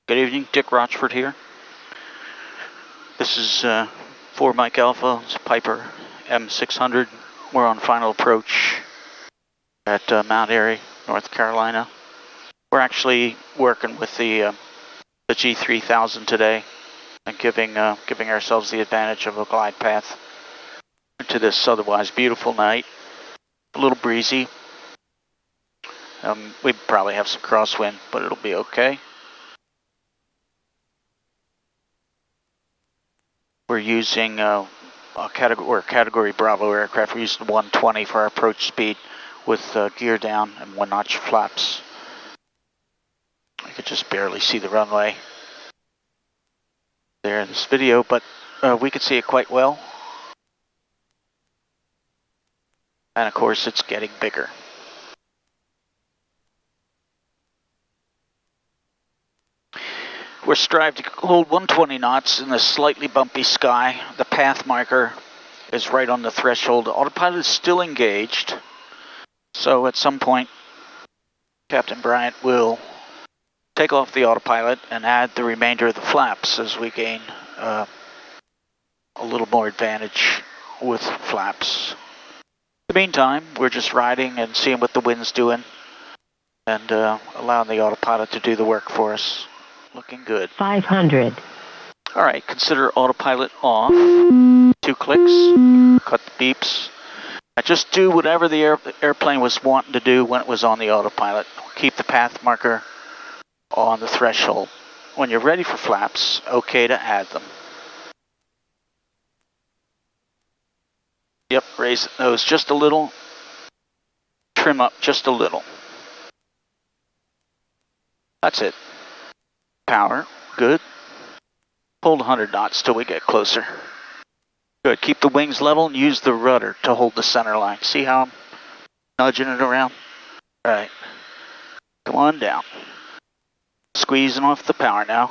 Good evening, Dick Rochfort here. This is 4 Mike Alpha, it's Piper M600. We're on final approach at Mount Airy, North Carolina. We're actually working with the G3000 today and giving ourselves the advantage of a glide path into this otherwise beautiful night. A little breezy. We probably have some crosswind, but it'll be okay. We're using category Bravo aircraft. We're using 120 for our approach speed with gear down and 1-notch flaps. I could just barely see the runway there in this video, but we could see it quite well. And of course, it's getting bigger. We're strived to hold 120 knots in this slightly bumpy sky. The path marker is right on the threshold. Autopilot is still engaged. So at some point, Captain Bryant will take off the autopilot and add the remainder of the flaps as we gain a little more advantage with flaps. In the meantime, we're just riding and seeing what the wind's doing and allowing the autopilot to do the work for us. Looking good. 500. All right, consider autopilot off. 2 clicks, cut the beeps. I just do whatever the airplane was wanting to do when it was on the autopilot. Keep the path marker on the threshold. When you're ready for flaps, okay to add them. Yep, raise the nose just a little. Trim up just a little. That's it. Power, good. Hold 100 knots till we get closer. Good, keep the wings level and use the rudder to hold the center line. See how I'm nudging it around? All right, come on down. Squeezing off the power now.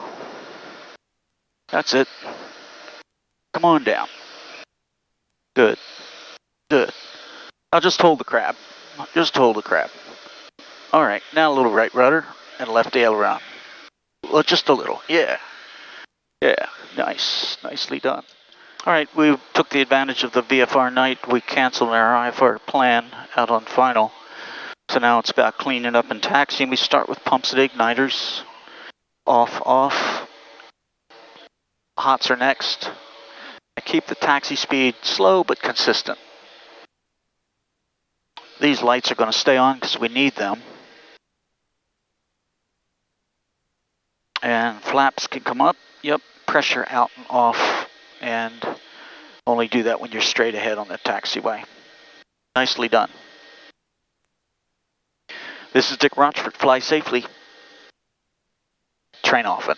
That's it. Come on down. Good, good. Now just hold the crab. Just hold the crab. All right, now a little right rudder and left aileron. Well, just a little, yeah. Yeah, nice, nicely done. All right, we took the advantage of the VFR night. We canceled our IFR plan out on final. So now it's about cleaning up and taxiing. We start with pumps and igniters. Off, off. Hots are next. I keep the taxi speed slow but consistent. These lights are going to stay on because we need them. And flaps can come up. Yep, pressure out and off. And only do that when you're straight ahead on the taxiway. Nicely done. This is Dick Rochfort. Fly safely. Train often.